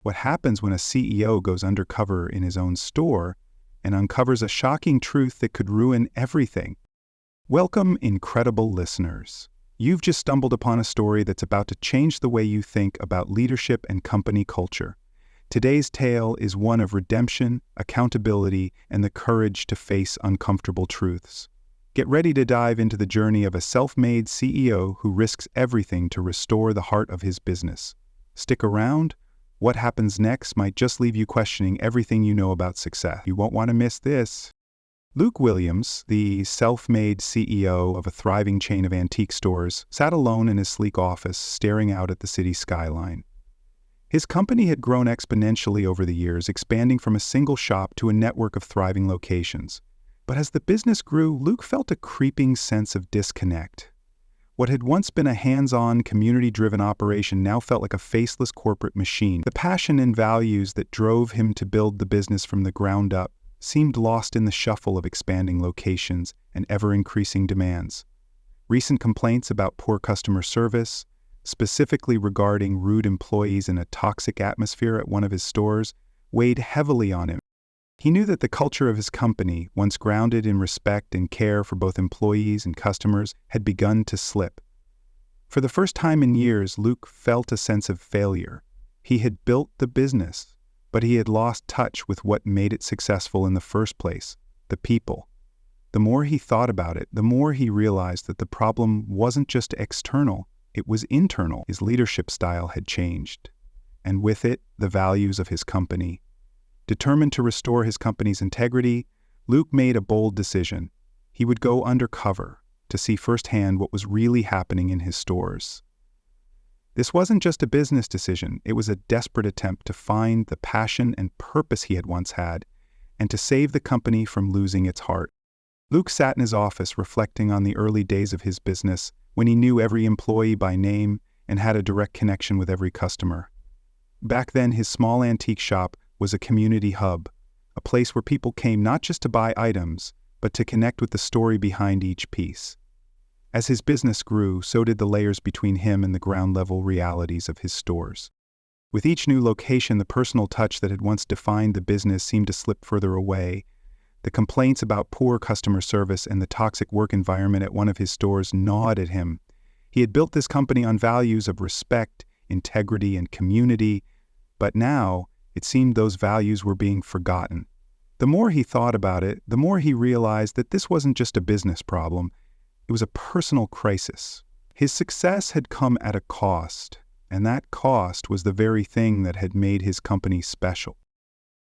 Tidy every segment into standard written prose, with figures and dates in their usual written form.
What happens when a CEO goes undercover in his own store and uncovers a shocking truth that could ruin everything? Welcome, incredible listeners. You've just stumbled upon a story that's about to change the way you think about leadership and company culture. Today's tale is one of redemption, accountability, and the courage to face uncomfortable truths. Get ready to dive into the journey of a self-made CEO who risks everything to restore the heart of his business. Stick around. What happens next might just leave you questioning everything you know about success. You won't want to miss this. Luke Williams, the self-made CEO of a thriving chain of antique stores, sat alone in his sleek office, staring out at the city skyline. His company had grown exponentially over the years, expanding from a single shop to a network of thriving locations. But as the business grew, Luke felt a creeping sense of disconnect. What had once been a hands-on, community-driven operation now felt like a faceless corporate machine. The passion and values that drove him to build the business from the ground up seemed lost in the shuffle of expanding locations and ever-increasing demands. Recent complaints about poor customer service, specifically regarding rude employees and a toxic atmosphere at one of his stores, weighed heavily on him. He knew that the culture of his company, once grounded in respect and care for both employees and customers, had begun to slip. For the first time in years, Luke felt a sense of failure. He had built the business, but he had lost touch with what made it successful in the first place: the people. The more he thought about it, the more he realized that the problem wasn't just external, it was internal. His leadership style had changed, and with it, the values of his company. Determined to restore his company's integrity, Luke made a bold decision. He would go undercover to see firsthand what was really happening in his stores. This wasn't just a business decision, it was a desperate attempt to find the passion and purpose he had once had, and to save the company from losing its heart. Luke sat in his office reflecting on the early days of his business, when he knew every employee by name and had a direct connection with every customer. Back then, his small antique shop was a community hub, a place where people came not just to buy items, but to connect with the story behind each piece. As his business grew, so did the layers between him and the ground-level realities of his stores. With each new location, the personal touch that had once defined the business seemed to slip further away. The complaints about poor customer service and the toxic work environment at one of his stores gnawed at him. He had built this company on values of respect, integrity, and community, but now it seemed those values were being forgotten. The more he thought about it, the more he realized that this wasn't just a business problem, it was a personal crisis. His success had come at a cost, and that cost was the very thing that had made his company special.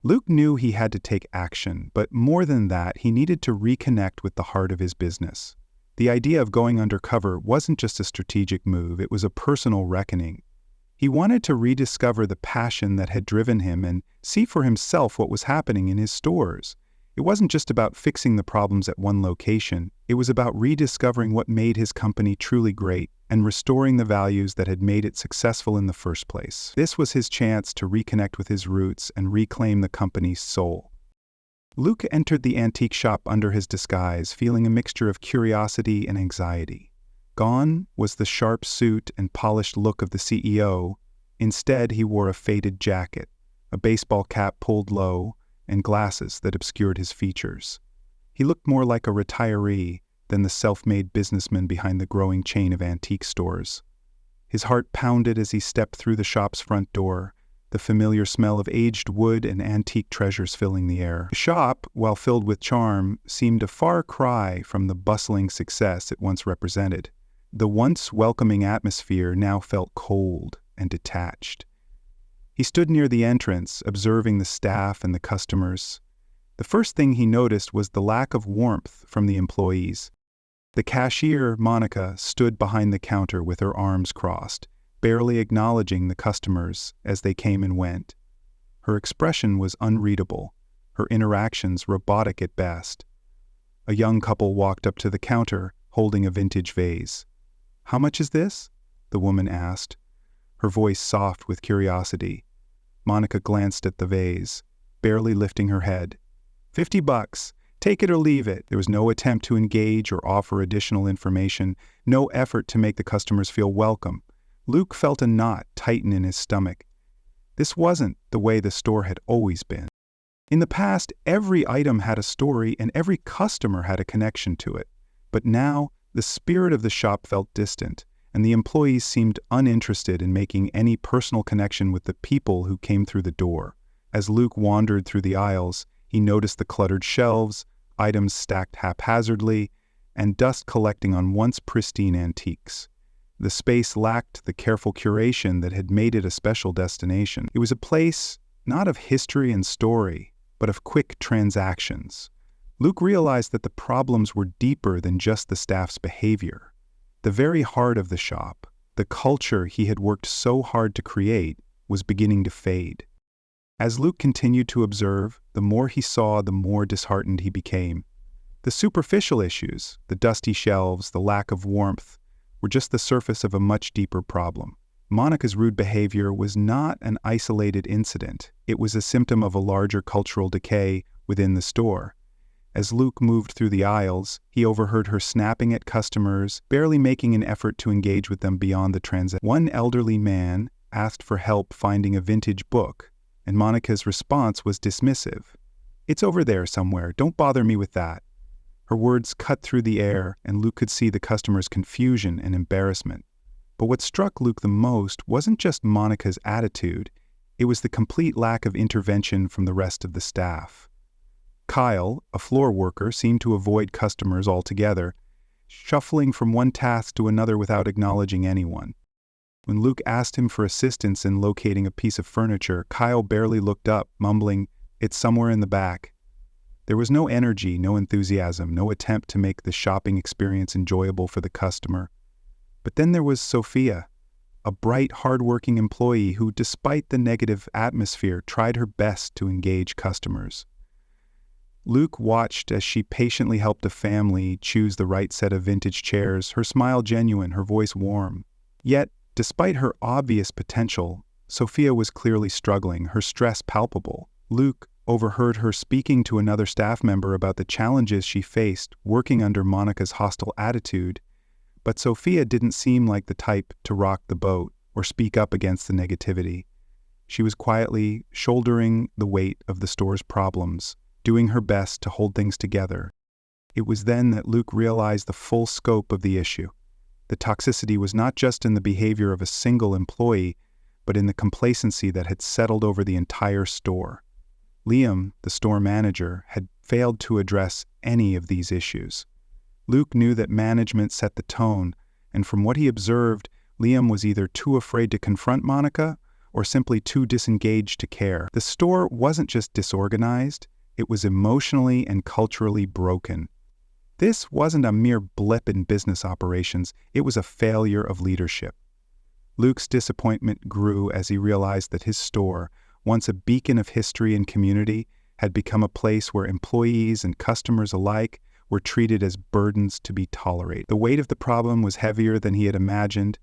Luke knew he had to take action, but more than that, he needed to reconnect with the heart of his business. The idea of going undercover wasn't just a strategic move, it was a personal reckoning. He wanted to rediscover the passion that had driven him and see for himself what was happening in his stores. It wasn't just about fixing the problems at one location, it was about rediscovering what made his company truly great and restoring the values that had made it successful in the first place. This was his chance to reconnect with his roots and reclaim the company's soul. Luke entered the antique shop under his disguise, feeling a mixture of curiosity and anxiety. Gone was the sharp suit and polished look of the CEO. Instead, he wore a faded jacket, a baseball cap pulled low, and glasses that obscured his features. He looked more like a retiree than the self-made businessman behind the growing chain of antique stores. His heart pounded as he stepped through the shop's front door, the familiar smell of aged wood and antique treasures filling the air. The shop, while filled with charm, seemed a far cry from the bustling success it once represented. The once welcoming atmosphere now felt cold and detached. He stood near the entrance, observing the staff and the customers. The first thing he noticed was the lack of warmth from the employees. The cashier, Monica, stood behind the counter with her arms crossed, barely acknowledging the customers as they came and went. Her expression was unreadable, her interactions robotic at best. A young couple walked up to the counter, holding a vintage vase. "How much is this?" the woman asked, her voice soft with curiosity. Monica glanced at the vase, barely lifting her head. $50. Take it or leave it." There was no attempt to engage or offer additional information, no effort to make the customers feel welcome. Luke felt a knot tighten in his stomach. This wasn't the way the store had always been. In the past, every item had a story and every customer had a connection to it. But now, the spirit of the shop felt distant, and the employees seemed uninterested in making any personal connection with the people who came through the door. As Luke wandered through the aisles, he noticed the cluttered shelves, items stacked haphazardly, and dust collecting on once pristine antiques. The space lacked the careful curation that had made it a special destination. It was a place not of history and story, but of quick transactions. Luke realized that the problems were deeper than just the staff's behavior. The very heart of the shop, the culture he had worked so hard to create, was beginning to fade. As Luke continued to observe, the more he saw, the more disheartened he became. The superficial issues, the dusty shelves, the lack of warmth, were just the surface of a much deeper problem. Monica's rude behavior was not an isolated incident. It was a symptom of a larger cultural decay within the store. As Luke moved through the aisles, he overheard her snapping at customers, barely making an effort to engage with them beyond the transaction. One elderly man asked for help finding a vintage book, and Monica's response was dismissive. "It's over there somewhere, don't bother me with that." Her words cut through the air, and Luke could see the customer's confusion and embarrassment. But what struck Luke the most wasn't just Monica's attitude, it was the complete lack of intervention from the rest of the staff. Kyle, a floor worker, seemed to avoid customers altogether, shuffling from one task to another without acknowledging anyone. When Luke asked him for assistance in locating a piece of furniture, Kyle barely looked up, mumbling, "It's somewhere in the back." There was no energy, no enthusiasm, no attempt to make the shopping experience enjoyable for the customer. But then there was Sophia, a bright, hardworking employee who, despite the negative atmosphere, tried her best to engage customers. Luke watched as she patiently helped a family choose the right set of vintage chairs, her smile genuine, her voice warm. Yet, despite her obvious potential, Sophia was clearly struggling, her stress palpable. Luke overheard her speaking to another staff member about the challenges she faced working under Monica's hostile attitude, but Sophia didn't seem like the type to rock the boat or speak up against the negativity. She was quietly shouldering the weight of the store's problems, doing her best to hold things together. It was then that Luke realized the full scope of the issue. The toxicity was not just in the behavior of a single employee, but in the complacency that had settled over the entire store. Liam, the store manager, had failed to address any of these issues. Luke knew that management set the tone, and from what he observed, Liam was either too afraid to confront Monica or simply too disengaged to care. The store wasn't just disorganized, it was emotionally and culturally broken. This wasn't a mere blip in business operations, it was a failure of leadership. Luke's disappointment grew as he realized that his store, once a beacon of history and community, had become a place where employees and customers alike were treated as burdens to be tolerated. The weight of the problem was heavier than he had imagined,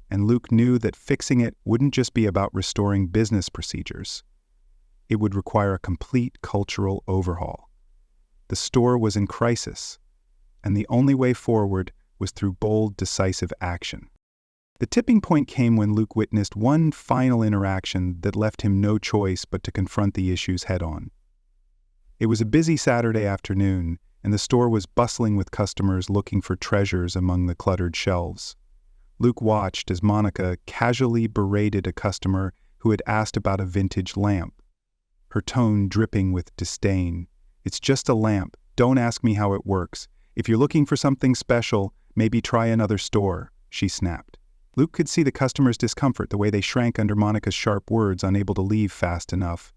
and Luke knew that fixing it wouldn't just be about restoring business procedures. It would require a complete cultural overhaul. The store was in crisis, and the only way forward was through bold, decisive action. The tipping point came when Luke witnessed one final interaction that left him no choice but to confront the issues head-on. It was a busy Saturday afternoon, and the store was bustling with customers looking for treasures among the cluttered shelves. Luke watched as Monica casually berated a customer who had asked about a vintage lamp, her tone dripping with disdain. "It's just a lamp. Don't ask me how it works. If you're looking for something special, maybe try another store," she snapped. Luke could see the customer's discomfort, the way they shrank under Monica's sharp words, unable to leave fast enough.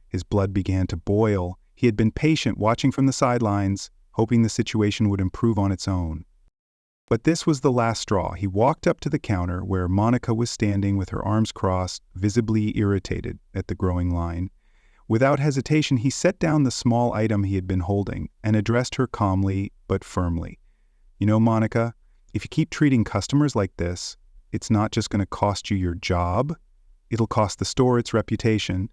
His blood began to boil. He had been patient, watching from the sidelines, hoping the situation would improve on its own. But this was the last straw. He walked up to the counter where Monica was standing with her arms crossed, visibly irritated at the growing line. Without hesitation, he set down the small item he had been holding and addressed her calmly but firmly. "You know, Monica, if you keep treating customers like this, it's not just going to cost you your job, it'll cost the store its reputation,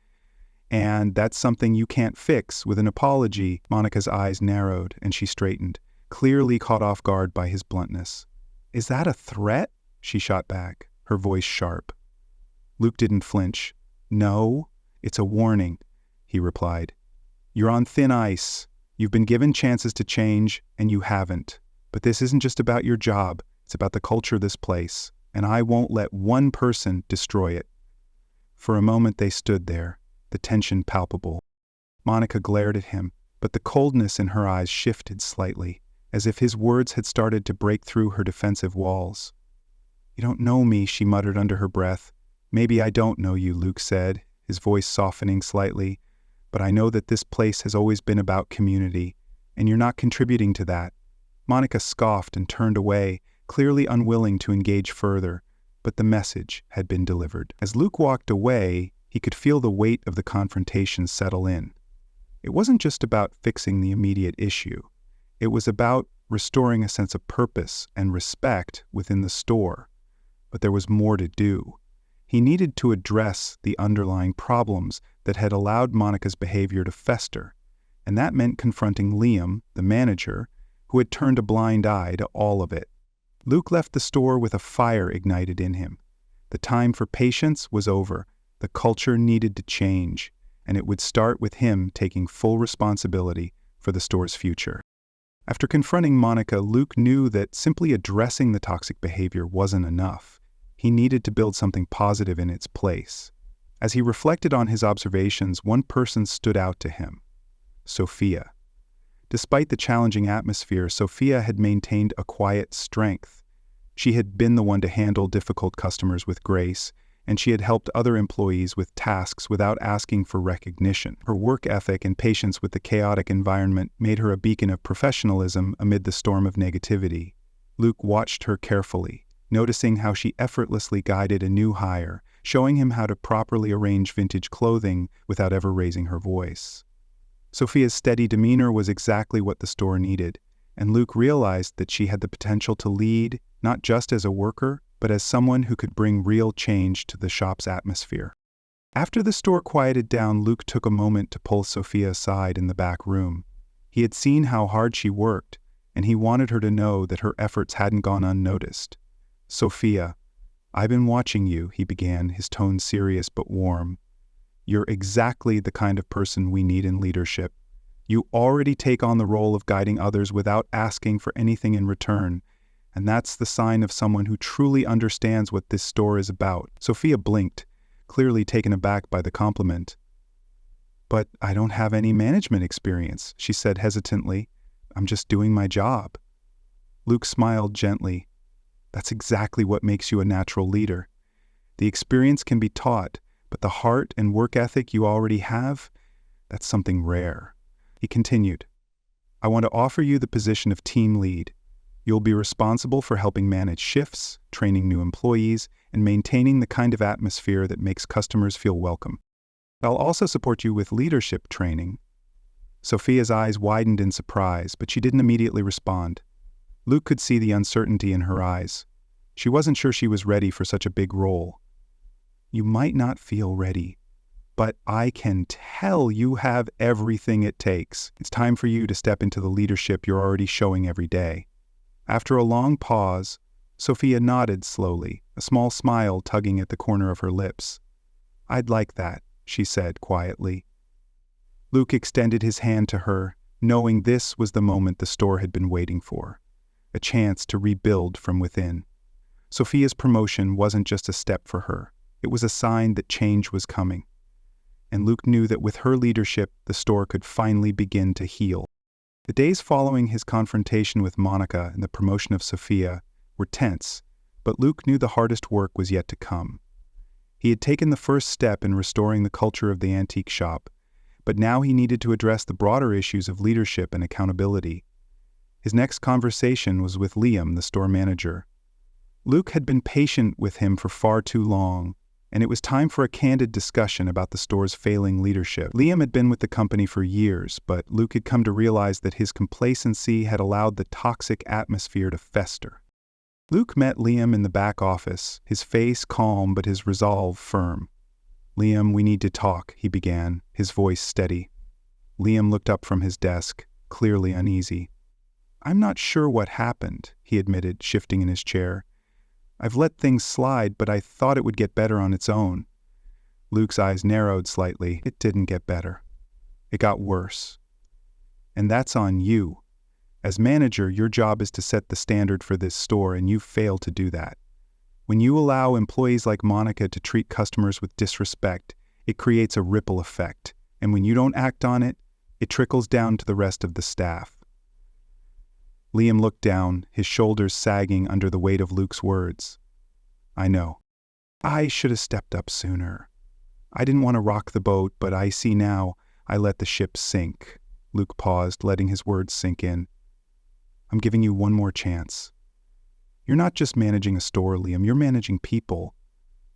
and that's something you can't fix with an apology." Monica's eyes narrowed and she straightened, clearly caught off guard by his bluntness. "Is that a threat?" she shot back, her voice sharp. Luke didn't flinch. "No, it's a warning," he replied. "You're on thin ice. You've been given chances to change, and you haven't. But this isn't just about your job, it's about the culture of this place, and I won't let one person destroy it." For a moment they stood there, the tension palpable. Monica glared at him, but the coldness in her eyes shifted slightly, as if his words had started to break through her defensive walls. "You don't know me," she muttered under her breath. "Maybe I don't know you," Luke said, his voice softening slightly. "But I know that this place has always been about community, and you're not contributing to that." Monica scoffed and turned away, clearly unwilling to engage further, but the message had been delivered. As Luke walked away, he could feel the weight of the confrontation settle in. It wasn't just about fixing the immediate issue. It was about restoring a sense of purpose and respect within the store. But there was more to do. He needed to address the underlying problems that had allowed Monica's behavior to fester, and that meant confronting Liam, the manager, who had turned a blind eye to all of it. Luke left the store with a fire ignited in him. The time for patience was over. The culture needed to change, and it would start with him taking full responsibility for the store's future. After confronting Monica, Luke knew that simply addressing the toxic behavior wasn't enough. He needed to build something positive in its place. As he reflected on his observations, one person stood out to him: Sophia. Despite the challenging atmosphere, Sophia had maintained a quiet strength. She had been the one to handle difficult customers with grace, and she had helped other employees with tasks without asking for recognition. Her work ethic and patience with the chaotic environment made her a beacon of professionalism amid the storm of negativity. Luke watched her carefully, noticing how she effortlessly guided a new hire, showing him how to properly arrange vintage clothing without ever raising her voice. Sophia's steady demeanor was exactly what the store needed, and Luke realized that she had the potential to lead, not just as a worker, but as someone who could bring real change to the shop's atmosphere. After the store quieted down, Luke took a moment to pull Sophia aside in the back room. He had seen how hard she worked, and he wanted her to know that her efforts hadn't gone unnoticed. "Sophia, I've been watching you," he began, his tone serious but warm. "You're exactly the kind of person we need in leadership. You already take on the role of guiding others without asking for anything in return, and that's the sign of someone who truly understands what this store is about." Sophia blinked, clearly taken aback by the compliment. "But I don't have any management experience," she said hesitantly. "I'm just doing my job." Luke smiled gently. "That's exactly what makes you a natural leader. The experience can be taught, but the heart and work ethic you already have, that's something rare." He continued, "I want to offer you the position of team lead. You'll be responsible for helping manage shifts, training new employees, and maintaining the kind of atmosphere that makes customers feel welcome. I'll also support you with leadership training." Sophia's eyes widened in surprise, but she didn't immediately respond. Luke could see the uncertainty in her eyes. She wasn't sure she was ready for such a big role. "You might not feel ready, but I can tell you have everything it takes. It's time for you to step into the leadership you're already showing every day." After a long pause, Sophia nodded slowly, a small smile tugging at the corner of her lips. "I'd like that," she said quietly. Luke extended his hand to her, knowing this was the moment the store had been waiting for, a chance to rebuild from within. Sophia's promotion wasn't just a step for her. It was a sign that change was coming. And Luke knew that with her leadership, the store could finally begin to heal. The days following his confrontation with Monica and the promotion of Sophia were tense, but Luke knew the hardest work was yet to come. He had taken the first step in restoring the culture of the antique shop, but now he needed to address the broader issues of leadership and accountability. His next conversation was with Liam, the store manager. Luke had been patient with him for far too long, and it was time for a candid discussion about the store's failing leadership. Liam had been with the company for years, but Luke had come to realize that his complacency had allowed the toxic atmosphere to fester. Luke met Liam in the back office, his face calm but his resolve firm. "Liam, we need to talk," he began, his voice steady. Liam looked up from his desk, clearly uneasy. "I'm not sure what happened," he admitted, shifting in his chair. "I've let things slide, but I thought it would get better on its own." Luke's eyes narrowed slightly. It didn't get better. It got worse. And that's on you. As manager, your job is to set the standard for this store, and you fail to do that. When you allow employees like Monica to treat customers with disrespect, it creates a ripple effect. And when you don't act on it, it trickles down to the rest of the staff. Liam looked down, his shoulders sagging under the weight of Luke's words. I know. I should have stepped up sooner. I didn't want to rock the boat, but I see now I let the ship sink. Luke paused, letting his words sink in. I'm giving you one more chance. You're not just managing a store, Liam, you're managing people.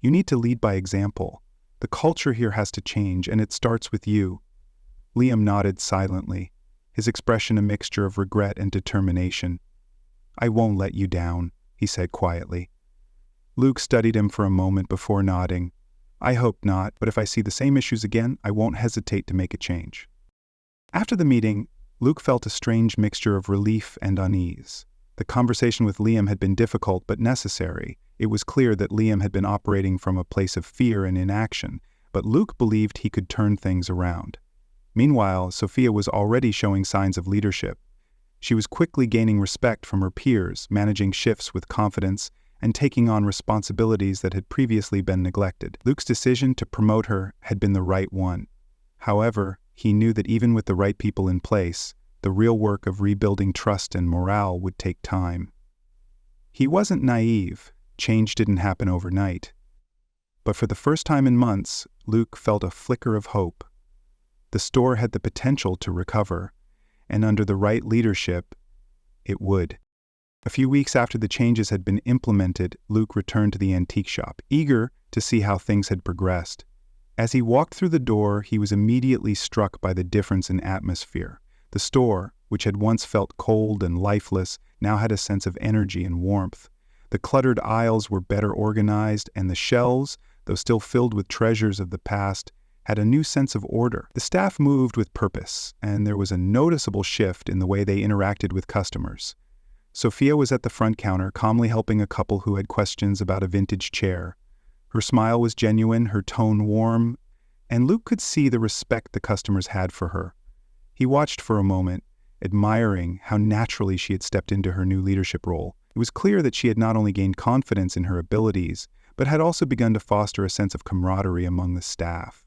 You need to lead by example. The culture here has to change, and it starts with you. Liam nodded silently, his expression a mixture of regret and determination. I won't let you down, he said quietly. Luke studied him for a moment before nodding. I hope not, but if I see the same issues again, I won't hesitate to make a change. After the meeting, Luke felt a strange mixture of relief and unease. The conversation with Liam had been difficult but necessary. It was clear that Liam had been operating from a place of fear and inaction, but Luke believed he could turn things around. Meanwhile, Sophia was already showing signs of leadership. She was quickly gaining respect from her peers, managing shifts with confidence, and taking on responsibilities that had previously been neglected. Luke's decision to promote her had been the right one. However, he knew that even with the right people in place, the real work of rebuilding trust and morale would take time. He wasn't naive. Change didn't happen overnight. But for the first time in months, Luke felt a flicker of hope. The store had the potential to recover, and under the right leadership, it would. A few weeks after the changes had been implemented, Luke returned to the antique shop, eager to see how things had progressed. As he walked through the door, he was immediately struck by the difference in atmosphere. The store, which had once felt cold and lifeless, now had a sense of energy and warmth. The cluttered aisles were better organized, and the shelves, though still filled with treasures of the past, had a new sense of order. The staff moved with purpose, and there was a noticeable shift in the way they interacted with customers. Sophia was at the front counter, calmly helping a couple who had questions about a vintage chair. Her smile was genuine, her tone warm, and Luke could see the respect the customers had for her. He watched for a moment, admiring how naturally she had stepped into her new leadership role. It was clear that she had not only gained confidence in her abilities, but had also begun to foster a sense of camaraderie among the staff.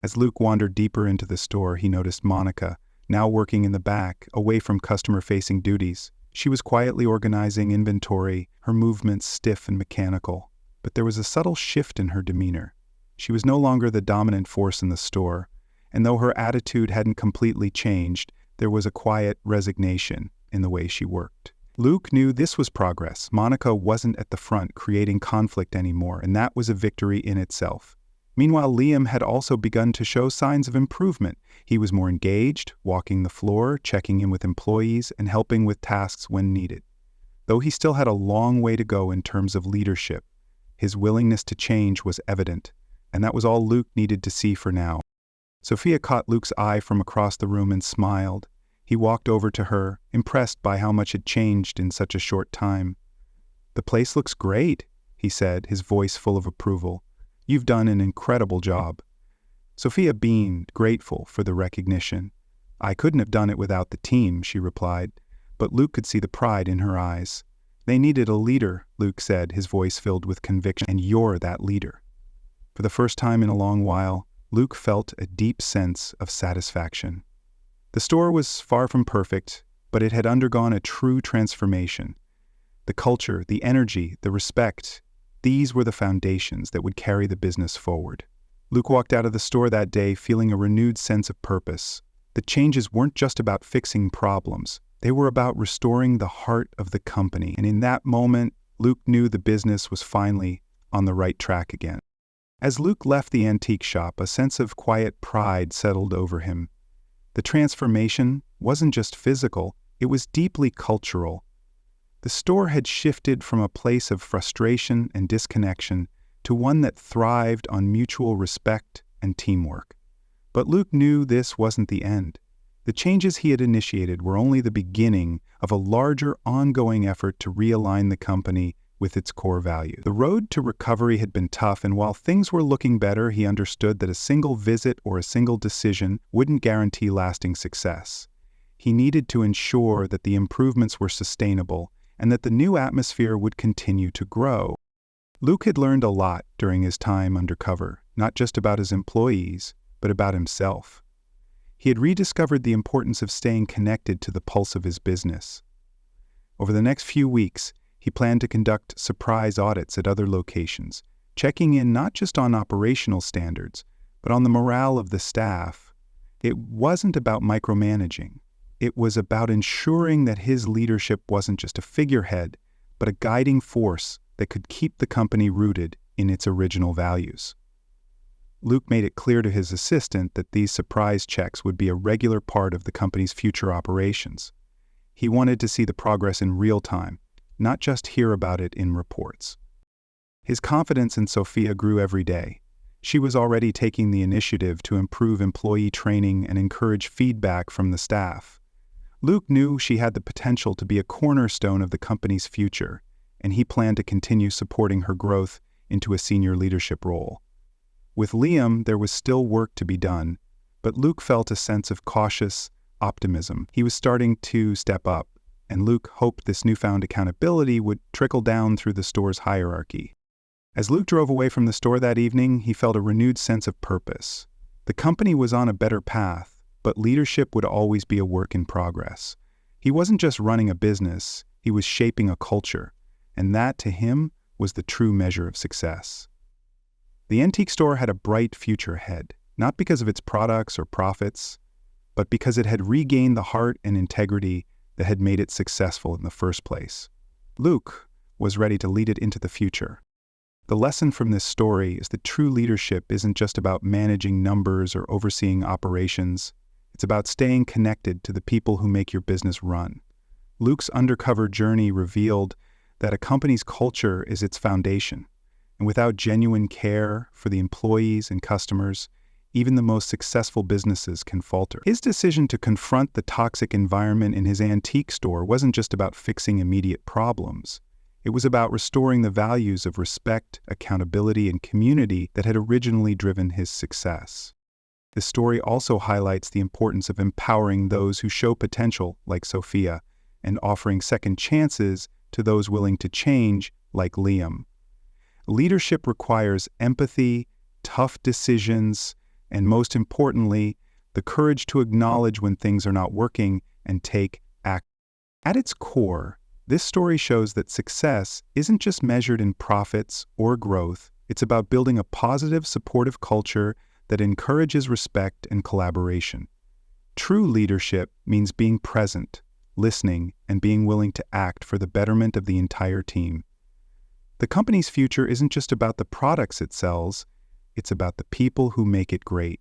As Luke wandered deeper into the store, he noticed Monica, now working in the back, away from customer-facing duties. She was quietly organizing inventory, her movements stiff and mechanical. But there was a subtle shift in her demeanor. She was no longer the dominant force in the store, and though her attitude hadn't completely changed, there was a quiet resignation in the way she worked. Luke knew this was progress. Monica wasn't at the front creating conflict anymore, and that was a victory in itself. Meanwhile, Liam had also begun to show signs of improvement. He was more engaged, walking the floor, checking in with employees, and helping with tasks when needed. Though he still had a long way to go in terms of leadership, his willingness to change was evident, and that was all Luke needed to see for now. Sophia caught Luke's eye from across the room and smiled. He walked over to her, impressed by how much had changed in such a short time. "The place looks great," he said, his voice full of approval. "You've done an incredible job." Sophia beamed, grateful for the recognition. "I couldn't have done it without the team," she replied, but Luke could see the pride in her eyes. "They needed a leader," Luke said, his voice filled with conviction, "and you're that leader." For the first time in a long while, Luke felt a deep sense of satisfaction. The store was far from perfect, but it had undergone a true transformation. The culture, the energy, the respect, these were the foundations that would carry the business forward. Luke walked out of the store that day feeling a renewed sense of purpose. The changes weren't just about fixing problems. They were about restoring the heart of the company, and in that moment, Luke knew the business was finally on the right track again. As Luke left the antique shop, a sense of quiet pride settled over him. The transformation wasn't just physical, it was deeply cultural. The store had shifted from a place of frustration and disconnection to one that thrived on mutual respect and teamwork. But Luke knew this wasn't the end. The changes he had initiated were only the beginning of a larger, ongoing effort to realign the company with its core values. The road to recovery had been tough, and while things were looking better, he understood that a single visit or a single decision wouldn't guarantee lasting success. He needed to ensure that the improvements were sustainable and that the new atmosphere would continue to grow. Luke had learned a lot during his time undercover, not just about his employees, but about himself. He had rediscovered the importance of staying connected to the pulse of his business. Over the next few weeks, he planned to conduct surprise audits at other locations, checking in not just on operational standards, but on the morale of the staff. It wasn't about micromanaging. It was about ensuring that his leadership wasn't just a figurehead, but a guiding force that could keep the company rooted in its original values. Luke made it clear to his assistant that these surprise checks would be a regular part of the company's future operations. He wanted to see the progress in real time, not just hear about it in reports. His confidence in Sophia grew every day. She was already taking the initiative to improve employee training and encourage feedback from the staff. Luke knew she had the potential to be a cornerstone of the company's future, and he planned to continue supporting her growth into a senior leadership role. With Liam, there was still work to be done, but Luke felt a sense of cautious optimism. He was starting to step up, and Luke hoped this newfound accountability would trickle down through the store's hierarchy. As Luke drove away from the store that evening, he felt a renewed sense of purpose. The company was on a better path, but leadership would always be a work in progress. He wasn't just running a business, he was shaping a culture, and that, to him, was the true measure of success. The antique store had a bright future ahead, not because of its products or profits, but because it had regained the heart and integrity that had made it successful in the first place. Luke was ready to lead it into the future. The lesson from this story is that true leadership isn't just about managing numbers or overseeing operations. It's about staying connected to the people who make your business run. Luke's undercover journey revealed that a company's culture is its foundation, and without genuine care for the employees and customers, even the most successful businesses can falter. His decision to confront the toxic environment in his antique store wasn't just about fixing immediate problems. It was about restoring the values of respect, accountability, and community that had originally driven his success. This story also highlights the importance of empowering those who show potential, like Sophia, and offering second chances to those willing to change, like Liam. Leadership requires empathy, tough decisions, and most importantly, the courage to acknowledge when things are not working and take action. At its core, this story shows that success isn't just measured in profits or growth. It's about building a positive, supportive culture that encourages respect and collaboration. True leadership means being present, listening, and being willing to act for the betterment of the entire team. The company's future isn't just about the products it sells, it's about the people who make it great.